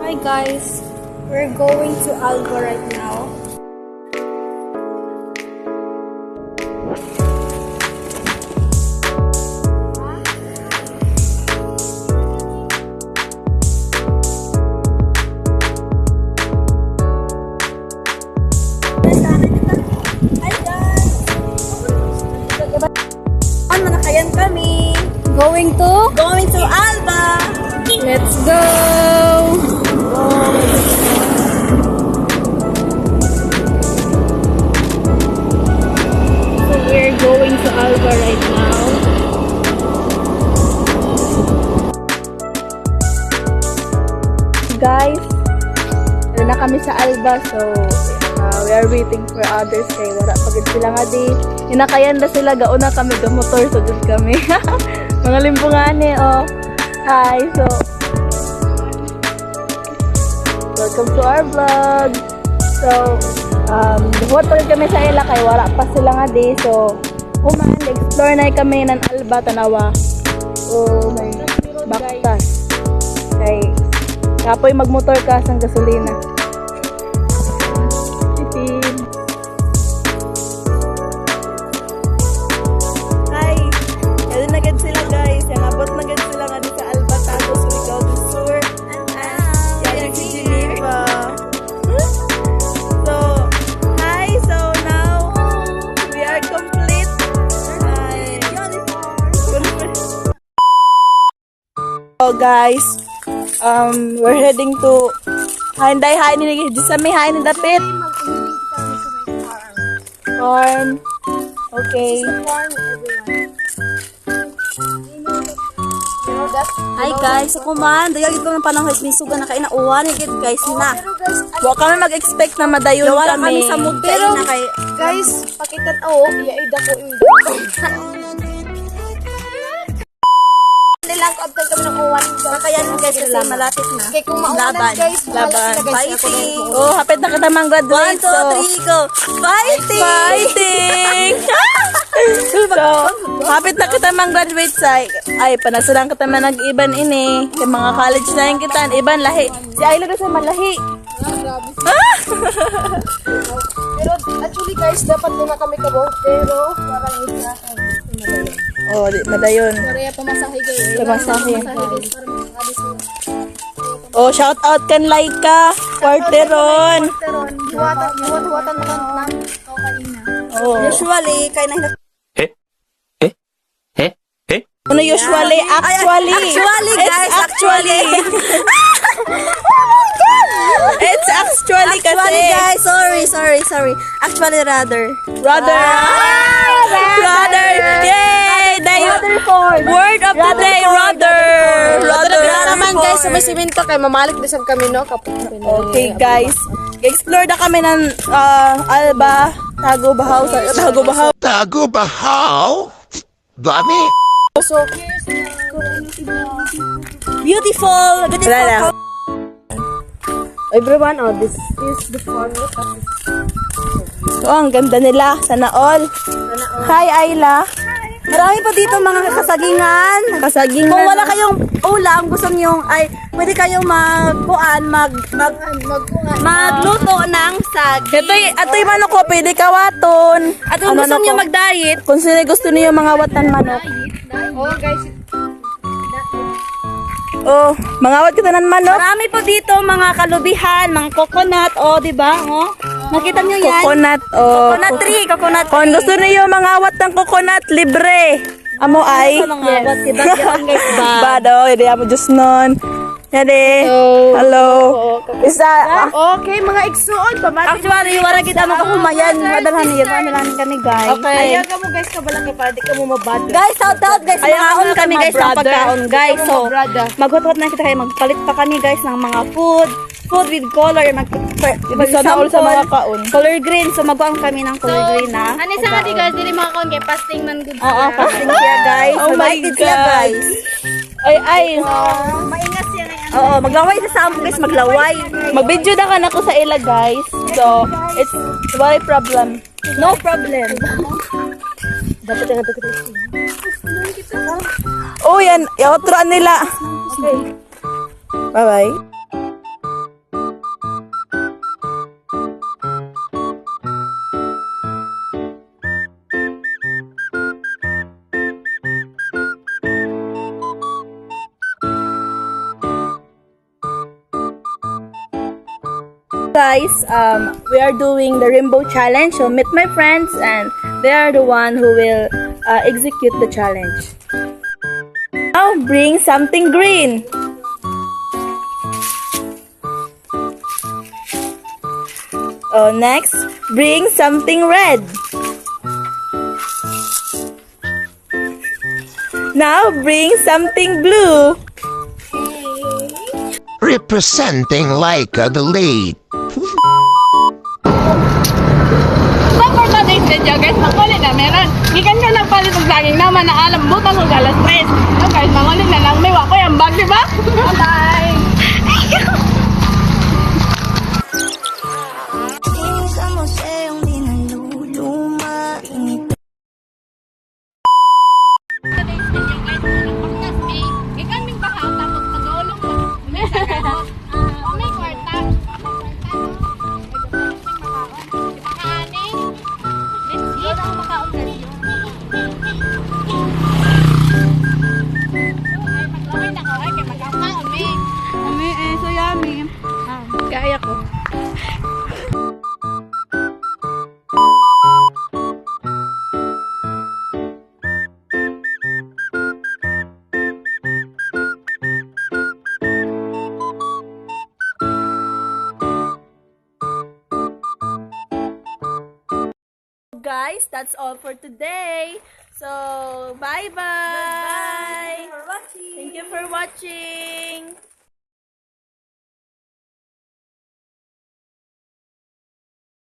Hi guys, we're going to Alba right now. Manakayan kami. Going to Alba. Let's go! So we're going to Alba right now. Guys, ano na kami sa Alba, so we are waiting for others kay wala pagid sila nga di. Inakayan na sila, gauna kami gamotor, so good kami. Mga limbungani, oh. Hi, so welcome to our vlog. So, buhat pa rin kami sa ila kay wala pa sila nga di. So, explore na kami ng Alba, Tanawa. So, may baktas. Kay, kapoy magmotor ka sa gasolina. Tipid. Hi! Kaya na agad sila guys. Yung abot na agad sila nga di sa Alba, tapos Surigao del Sur. Yan si Geneva. So, hi! So, now, we are complete. So, guys, we're heading to Hinday Hi ni Jisami Hi ni Dapit farm. Okay. Hi guys, ako man, dayag ito ng panahon ni suga na kain na uwan gid guys na. Wa kami mag-expect na madayon kami sa mood Pero, na kay guys, pakitan ako, iaida ko yung nilang ko abtan kami ng uwan. kaya guys kasi malapit na. Kaya kung maulan guys, Laban. fighting. Oh, hapit na kita mang graduate. 1, 2, 3, go. Fighting! Fighting! So, hapit na kita mang graduate sa ay, panasulang kita man nag-iban ini. Kaya mga college na yung kita. Iban lahi. Si Ayla kasi malahi. Grabe. Pero actually guys, dapat doon na kami kabog. Pero parang isa. Oh, di madayon. Korea pamasahe guys. Pamasahe. Pamasahe guys. Para makakadis mo. Oh, shout out kan Laika. Quarteron. Huwatan naman ng kakanina. Oh. Usually, kaya na Ano usually? Actually. Actually, guys, Actually. It's actually kasi. Actually, guys, sorry. Actually, rather. Brother. Brother. Yay! Word of the day, brother. Brother naman guys, may simento kay mamalik bisag kami no. Okay, guys. Explore na kami ng Alba, Tago Bahaw. Tago Bahaw? Dami? So, Beautiful. everyone, this is the farm. So, ang ganda nila. Sana all. Hi, Ayla. Marami pa dito mga kasagingan. Kasagingan. Kung wala kayong ulam, gusto niyo ay pwede kayong magluto ng saging. Ato'y manok ko, pwede kawaton. At kung gusto niyo mag-diet, Kung sino gusto niyo mga watan manok. oh guys, Oh, mga wat kita ng manok. marami po dito mga kalubihan, mga coconut, oh, di ba? Oh, nakita niyo yan? Coconut. Oh, Coconut tree, coconut Kung tree. gusto niyo mga wat ng coconut, libre. Amo ay. What si Bagyan guys ba? Bado, hindi mo just nun. Yade. Hello. Isa. Okay, mga igsuon, pamati. Actually, wala kita makakumayan. Madalhan niya. Madalhan kami, guys. Okay. Ayaw ka mo guys, kabalang kay para di ka mo mabad. Guys, shout out guys. Ayaw kami guys ng pagkaon guys. So, brother. maghot-hot na kita kayo. Magpalit pa kami guys ng mga food with color. Sana all sa mga kaon. Color green. So, magawang kami ng color green na. Ano sa nga di guys, dili makakaon kay fasting man good. Oo, fasting siya guys. Oh my Invited God. siya guys. Ay. Maingat siya na yan. Oo, maglaway sa sampo guys. Maglaway. Mag-video na ka na ko sa ila guys. So, it's why problem. No problem. Dapat yung natin. Oh, yan. Outro nila. Okay. Bye-bye. Guys, we are doing the rainbow challenge. So meet my friends and they are the one who will execute the challenge. Now bring something green. Oh, next, bring something red. Now bring something blue. Representing Laika the lead. So for today's video guys, makulit na meron. Ikan ka lang palit ng saging naman na alam butang kong alas 3. So guys, makulit na lang. May wako yung bag, diba? Bye-bye! Today's video guys, pagkas may ikan may bahaw tapos pag-ulong may sagot. May kwarta. Let's eat ang makaon na yun. Ay, maglaway na ko. Ay, kaya mag-akaon, may. So yummy. Kaya ko. Guys, that's all for today. So, bye-bye. Thank you for watching.